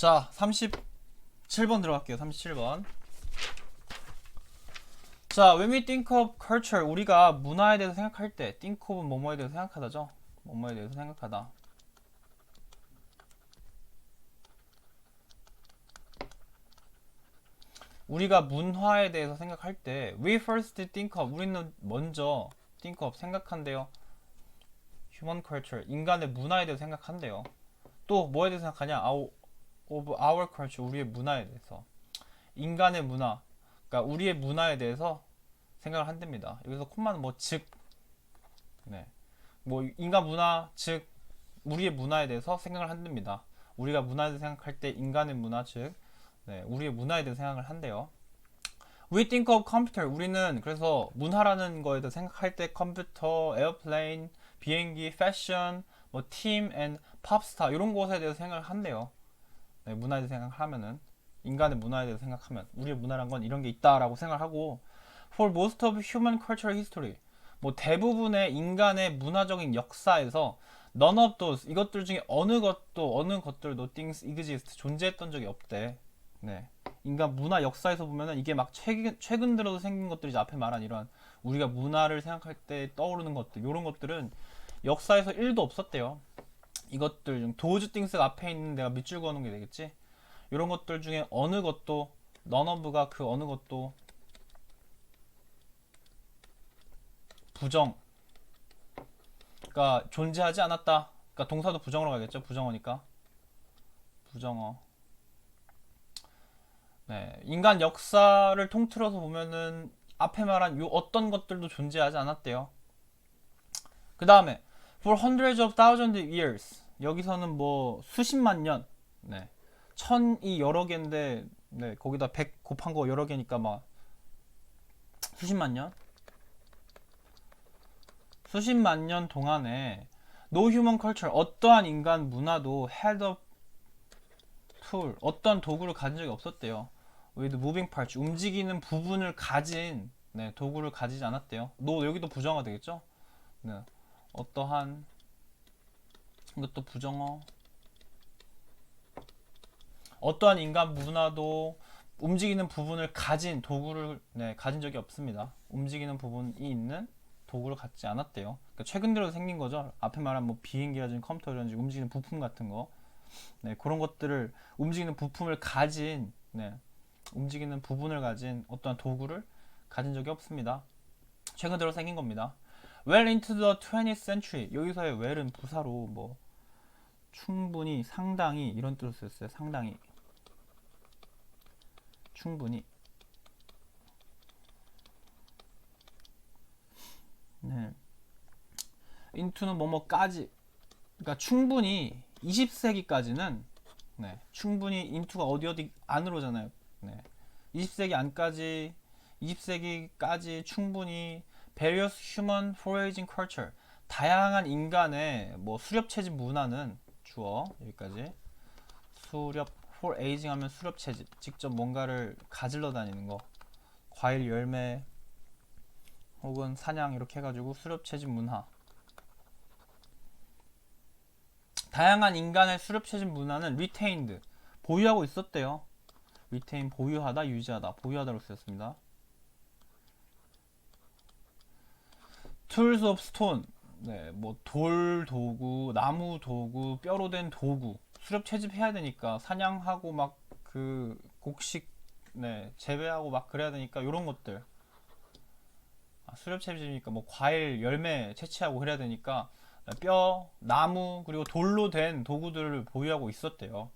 자, 37번 들어갈게요. 37번. 자, when we think of culture, 우리가 문화에 대해서 생각할 때, think of은 뭐뭐에 대해서 생각하다죠. 뭐뭐에 대해서 생각하다. 우리가 문화에 대해서 생각할 때, we first think of, 우리는 먼저 think of, 생각한대요. human culture, 인간의 문화에 대해서 생각한대요. 또 뭐에 대해서 생각하냐? of our culture, 우리의 문화에 대해서. 인간의 문화, 그러니까 우리의 문화에 대해서 생각을 한답니다. 여기서 콤마는 뭐 즉, 네, 뭐 인간 문화, 즉 우리의 문화에 대해서 생각을 한답니다. 우리가 문화에 대해서 생각할 때 인간의 문화, 즉 네, 우리의 문화에 대해서 생각을 한대요. We think of computer, 우리는 그래서 문화라는 거에 대해서 생각할 때 컴퓨터, 에어플레인, 비행기, 패션, 뭐 팀, 앤 팝스타 이런 것에 대해서 생각을 한대요. 네, 문화에 대해서 생각하면은 인간의 문화에 대해서 생각하면 우리의 문화란 건 이런 게 있다라고 생각하고 For most of human cultural history, 뭐 대부분의 인간의 문화적인 역사에서 none of those, 이것들 중에 어느 것들도 things exist, 존재했던 적이 없대. 네. 인간 문화 역사에서 보면은 이게 막 최근 들어서 생긴 것들이지, 앞에 말한 이런 우리가 문화를 생각할 때 떠오르는 것들, 이런 것들은 역사에서 1도 없었대요. 이것들 중 도즈 띵스가 앞에 있는 데가 밑줄 그어놓은 게 되겠지. 이런 것들 중에 어느 것도 none of가 그 어느 것도 부정, 그러니까 존재하지 않았다. 그러니까 동사도 부정으로 가겠죠. 부정어니까 부정어. 네, 인간 역사를 통틀어서 보면은 앞에 말한 요 어떤 것들도 존재하지 않았대요. 그 다음에 for hundreds of thousands of years, 여기서는 뭐 수십만 년, 네, 천이 여러 개인데 네, 거기다 100 곱한 거 여러 개니까 막 수십만 년, 수십만 년 동안에 no human culture, 어떠한 인간 문화도 had a tool, 어떤 도구를 가진 적이 없었대요. with moving parts, 움직이는 부분을 가진, 네, 도구를 가지지 않았대요. no, 여기도 부정어 되겠죠? 네, 어떠한, 이것도 부정어. 어떠한 인간 문화도 움직이는 부분을 가진 도구를, 네, 가진 적이 없습니다. 움직이는 부분이 있는 도구를 갖지 않았대요. 그러니까 최근 들어서 생긴 거죠. 앞에 말한 뭐 비행기라든지 컴퓨터라든지 움직이는 부품 같은 거, 네, 그런 것들을 움직이는 부품을 가진, 네, 움직이는 부분을 가진 어떠한 도구를 가진 적이 없습니다. 최근 들어 생긴 겁니다. Well into the 20th century, 여기서의 well은 부사로 뭐 충분히, 상당히 이런 뜻을 썼어요. 상당히, 충분히. 네. into는 뭐뭐까지, 그러니까 충분히 20세기까지는, 네, 충분히 into가 어디 안으로잖아요. 네, 20세기 안까지, 20세기까지 충분히 various human foraging culture, 다양한 인간의 뭐 수렵채집 문화는, 주어 여기까지, 수렵, foraging 하면 수렵채집, 직접 뭔가를 가질러 다니는 거, 과일, 열매 혹은 사냥 이렇게 해가지고 수렵채집 문화, 다양한 인간의 수렵채집 문화는 retained, 보유하고 있었대요. retain, 보유하다, 유지하다, 보유하다로 쓰였습니다. tools of stone, 네, 뭐 돌 도구, 나무 도구, 뼈로 된 도구, 수렵 채집해야 되니까 사냥하고 막 그 곡식, 네, 재배하고 막 그래야 되니까 이런 것들, 수렵 채집이니까 뭐 과일, 열매 채취하고 그래야 되니까 뼈, 나무 그리고 돌로 된 도구들을 보유하고 있었대요.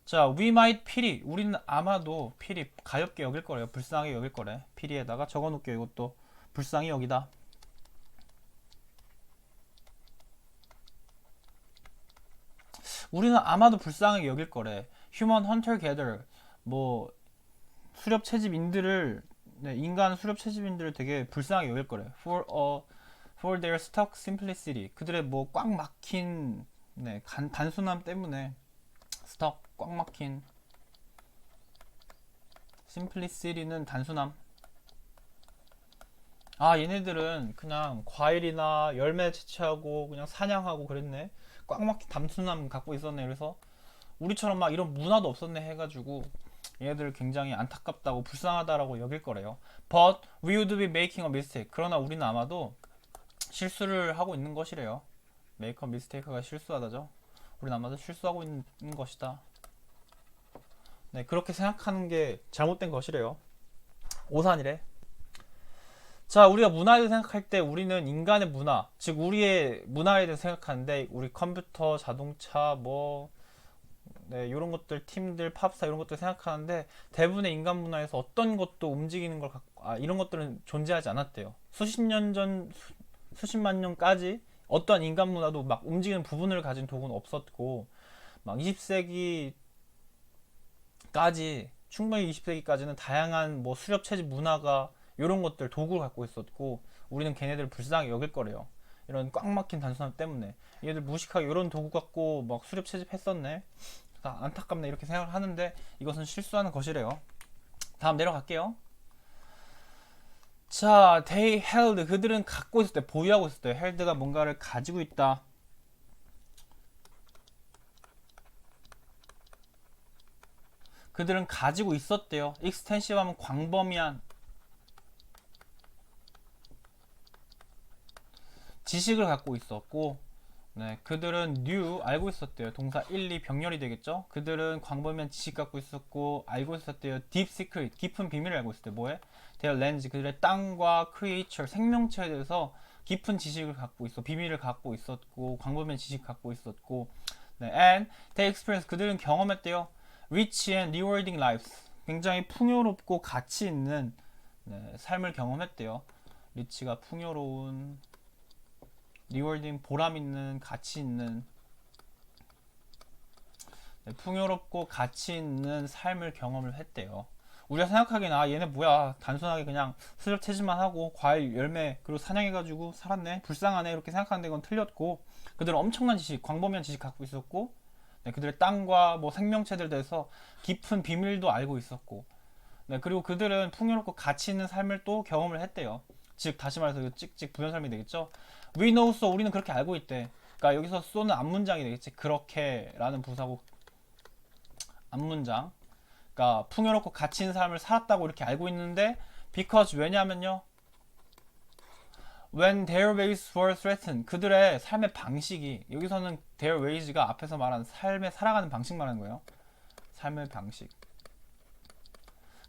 자, we might pity, 우리는 아마도 pity, 가엽게 여길 거래요. 불쌍하게 여길 거래. pity에다가 적어놓을게요. 이것도 불쌍히 여기다. 우리는 아마도 불쌍하게 여길 거래. human hunter gatherer, 뭐 수렵 채집인들을, 네, 인간 수렵 채집인들을 되게 불쌍하게 여길 거래. for their stuck simplicity, 그들의 뭐 꽉 막힌, 네, 단순함 때문에, stuck, 꽉 막힌, simplicity는 단순함. 아, 얘네들은 그냥 과일이나 열매 채취하고 그냥 사냥하고 그랬네. 꽉 막힌 단순함 갖고 있었네. 그래서 우리처럼 막 이런 문화도 없었네 해가지고 얘네들 굉장히 안타깝다고 불쌍하다라고 여길 거래요. But we would be making a mistake. 그러나 우리는 아마도 실수를 하고 있는 것이래요. Make a mistake가 실수하다죠. 우리는 아마도 실수하고 있는 것이다. 네, 그렇게 생각하는 게 잘못된 것이래요. 오산이래. 자, 우리가 문화에 대해서 생각할 때 우리는 인간의 문화, 즉 우리의 문화에 대해서 생각하는데 우리 컴퓨터, 자동차, 뭐 네, 이런 것들, 팀들, 팝스타 이런 것들 생각하는데 대부분의 인간 문화에서 어떤 것도 움직이는 걸 갖고 이런 것들은 존재하지 않았대요. 수십 년 전, 수십만 년까지 어떤 인간 문화도 막 움직이는 부분을 가진 도구는 없었고 막 20세기까지 충분히 20세기까지는 다양한 뭐 수렵 채집 문화가 이런 것들 도구를 갖고 있었고 우리는 걔네들을 불쌍하게 여길 거래요. 이런 꽉 막힌 단순함 때문에 얘들 무식하게 이런 도구 갖고 막 수렵 채집했었네. 안타깝네 이렇게 생각을 하는데 이것은 실수하는 것이래요. 다음 내려갈게요. 자, they held 그들은 갖고 있을 때 보유하고 있을 때 held가 뭔가를 가지고 있다. 그들은 가지고 있었대요. extensive 하면 광범위한 지식을 갖고 있었고 네, 그들은 knew 알고 있었대요. 동사 1, 2 병렬이 되겠죠. 그들은 광범위한 지식 갖고 있었고 알고 있었대요. deep secret 깊은 비밀을 알고 있었대요. 뭐에? their lands 그들의 땅과 creature 생명체에 대해서 깊은 지식을 갖고 있어 비밀을 갖고 있었고 광범위한 지식 갖고 있었고 네, and they experienced 그들은 경험했대요. rich and rewarding lives 굉장히 풍요롭고 가치 있는 네, 삶을 경험했대요. 리치가 풍요로운 리월딩 보람 있는 가치 있는 네, 풍요롭고 가치 있는 삶을 경험을 했대요. 우리가 생각하기엔 얘네 뭐야 단순하게 그냥 수렵 채집만 하고 과일 열매 그리고 사냥해가지고 살았네 불쌍하네 이렇게 생각하는데 그건 틀렸고 그들은 엄청난 지식 광범위한 지식 갖고 있었고 네, 그들의 땅과 뭐 생명체들 대해서 깊은 비밀도 알고 있었고 네, 그리고 그들은 풍요롭고 가치 있는 삶을 또 경험을 했대요. 즉 다시 말해서 찍찍 부연설명이 되겠죠. We know so 우리는 그렇게 알고 있대. 그러니까 여기서 so는 앞문장이 되겠지. 그렇게라는 부사고 앞문장. 그러니까 풍요롭고 가치 있는 삶을 살았다고 이렇게 알고 있는데 because 왜냐면요. When their ways were threatened 그들의 삶의 방식이 여기서는 their ways가 앞에서 말한 삶의 살아가는 방식 말하는 거예요. 삶의 방식.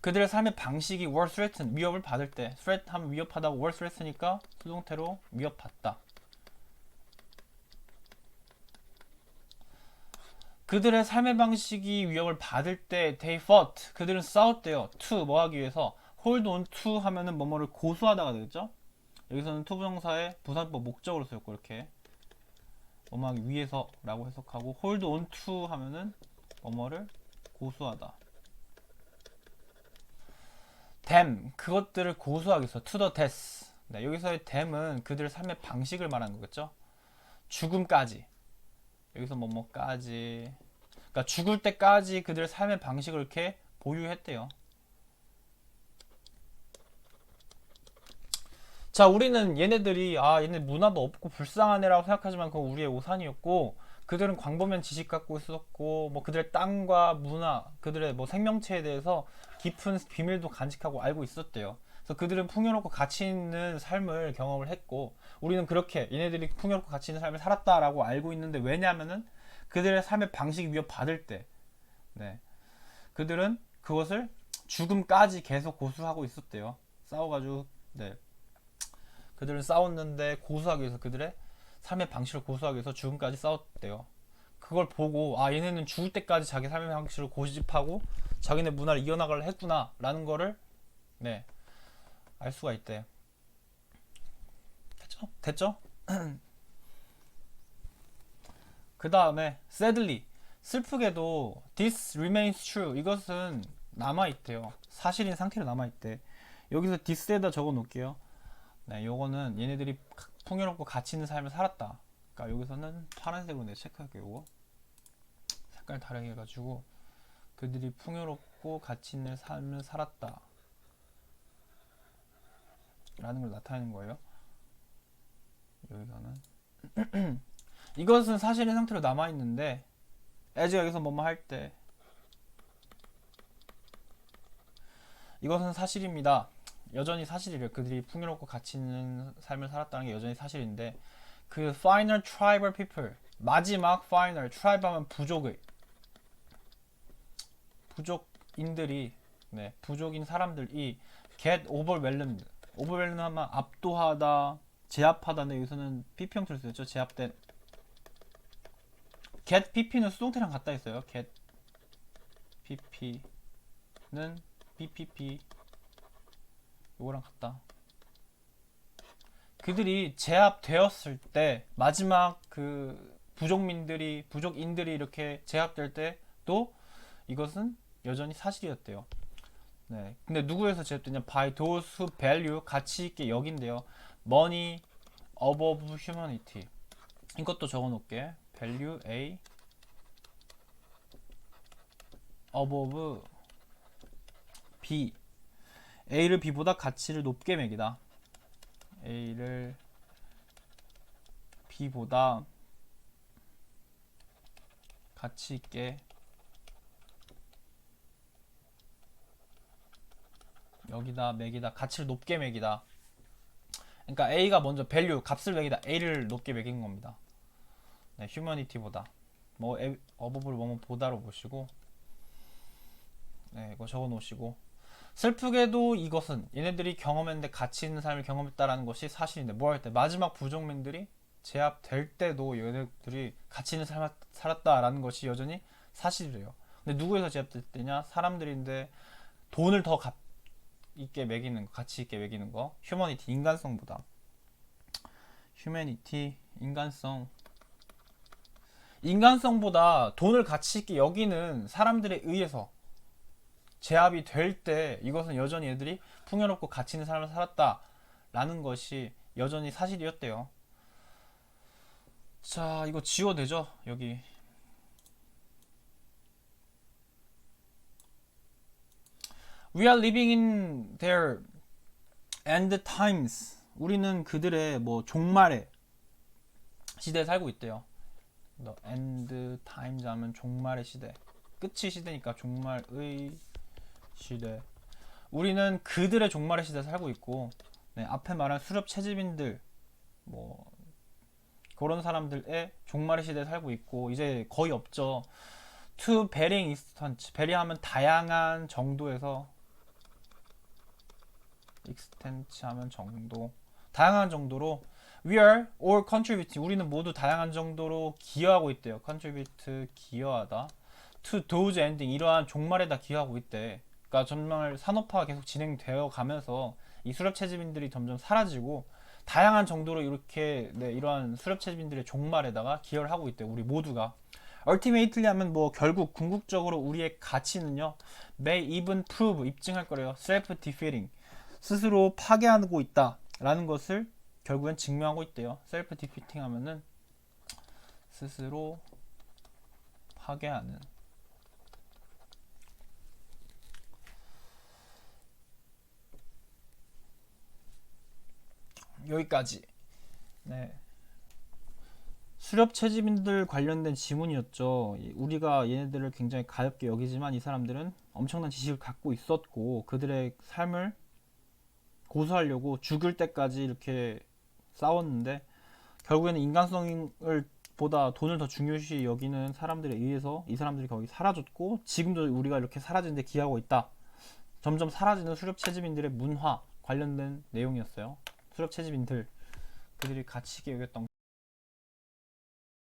그들의 삶의 방식이 were threatened 위협을 받을 때 threat 하면 위협하다고 were threaten이니까 수동태로 위협받다. 그들의 삶의 방식이 위협을 받을 때 they fought 그들은 싸웠대요. to 뭐 하기 위해서 hold on to 하면은 뭐뭐를 고수하다가 되겠죠. 여기서는 to 부정사의 부사법 목적으로 쓰였고 이렇게 뭐뭐 하기 위해서 라고 해석하고 hold on to 하면은 뭐뭐를 고수하다. them 그것들을 고수하기 위해서 to the death 네, 여기서의 them은 그들의 삶의 방식을 말하는 거겠죠. 죽음까지 여기서 뭐뭐까지 그러니까 죽을 때까지 그들의 삶의 방식을 이렇게 보유했대요. 자 우리는 얘네들이 얘네 문화도 없고 불쌍한 애라고 생각하지만 그건 우리의 오산이었고 그들은 광범위한 지식 갖고 있었고 뭐 그들의 땅과 문화 그들의 뭐 생명체에 대해서 깊은 비밀도 간직하고 알고 있었대요. 그래서 그들은 풍요롭고 가치 있는 삶을 경험을 했고 우리는 그렇게 얘네들이 풍요롭고 가치 있는 삶을 살았다라고 알고 있는데 왜냐하면은 그들의 삶의 방식이 위협받을 때 네, 그들은 그것을 죽음까지 계속 고수하고 있었대요. 싸워가지고 네, 그들은 싸웠는데 고수하기 위해서 그들의 삶의 방식을 고수하기 위해서 죽음까지 싸웠대요. 그걸 보고 얘네는 죽을 때까지 자기 삶의 방식을 고집하고 자기네 문화를 이어나가려 했구나 라는 거를 네, 알 수가 있대. 됐죠? 됐죠? 그 다음에 sadly 슬프게도 this remains true 이것은 남아있대요. 사실인 상태로 남아있대. 여기서 this에다 적어 놓을게요. 네, 요거는 얘네들이 풍요롭고 가치 있는 삶을 살았다. 그러니까 여기서는 파란색으로 내가 체크할게요. 요거 색깔 다르게 해가지고 그들이 풍요롭고 가치 있는 삶을 살았다 라는 걸 나타내는 거예요. 여기서는 이것은 사실의 상태로 남아있는데 as가 여기서 뭐뭐 할 때 이것은 사실입니다. 여전히 사실이래요. 그들이 풍요롭고 가치 있는 삶을 살았다는 게 여전히 사실인데 그 final tribal people 마지막 final tribe 하면 부족인들이 네, 부족인 사람들이 get overwhelmed 하면 압도하다 제압하다인데 여기서는 pp형처럼 쓰였죠. 제압된 get pp는 수동태랑 같다 했어요. get pp는 bpp 요거랑 같다. 그들이 제압되었을 때 마지막 그 부족인들이 이렇게 제압될 때도 이것은 여전히 사실이었대요. 네. 근데 누구에서 제압되냐? By those who value 가치 있게 여긴대요. Money above humanity. 이것도 적어 놓을게. Value A above B. A를 B보다 가치를 높게 매기다. A를 B보다 가치 있게 여기다 매기다 가치를 높게 매기다. 그러니까 A가 먼저 value 값을 매기다. A를 높게 매긴 겁니다. 네, humanity보다 뭐 어버브를 뭐뭐 보다로 보시고 네, 이거 적어 놓으시고 슬프게도 이것은 얘네들이 경험했는데 가치 있는 삶을 경험했다라는 것이 사실인데 뭐 할 때 마지막 부족민들이 제압될 때도 얘네들이 가치 있는 삶을 살았다라는 것이 여전히 사실이래요. 근데 누구에서 제압됐느냐? 사람들인데 돈을 더 있게 매기는 거, 가치 있게 매기는 거. 휴머니티 인간성보다. 휴머니티 인간성보다 돈을 가치 있게 여기는 사람들에 의해서 제압이 될 때 이것은 여전히 애들이 풍요롭고 가치 있는 삶을 살았다라는 것이 여전히 사실이었대요. 자, 이거 지워도 되죠? 여기 We are living in their end times. 우리는 그들의 뭐 종말의 시대에 살고 있대요. The end times 하면 종말의 시대. 끝이 시대니까 종말의 시대. 우리는 그들의 종말의 시대에 살고 있고, 네, 앞에 말한 수렵 채집인들, 뭐 그런 사람들의 종말의 시대에 살고 있고 이제 거의 없죠. To varying extent. vary하면 다양한 정도에서 extent 하면 정도. 다양한 정도로 we are all contributing. 우리는 모두 다양한 정도로 기여하고 있대요. contribute 기여하다. to those ending 이러한 종말에다 기여하고 있대. 그러니까 정말 산업화가 계속 진행되어 가면서 이 수렵 채집인들이 점점 사라지고 다양한 정도로 이렇게 네, 이러한 수렵 채집인들의 종말에다가 기여를 하고 있대요. 우리 모두가. ultimately 하면 뭐 결국 궁극적으로 우리의 가치는요. may even prove 입증할 거래요. self-defeating 스스로 파괴하고 있다 라는 것을 결국엔 증명하고 있대요. self-defeating 하면은 스스로 파괴하는. 여기까지. 네. 수렵 채집인들 관련된 지문이었죠. 우리가 얘네들을 굉장히 가볍게 여기지만 이 사람들은 엄청난 지식을 갖고 있었고 그들의 삶을 고수하려고 죽을 때까지 이렇게 싸웠는데 결국에는 인간성을 보다 돈을 더 중요시 여기는 사람들에 의해서 이 사람들이 거의 사라졌고 지금도 우리가 이렇게 사라지는데 기여하고 있다. 점점 사라지는 수렵 채집인들의 문화 관련된 내용이었어요. 수렵 채집인들 그들이 가치 있게 여겼던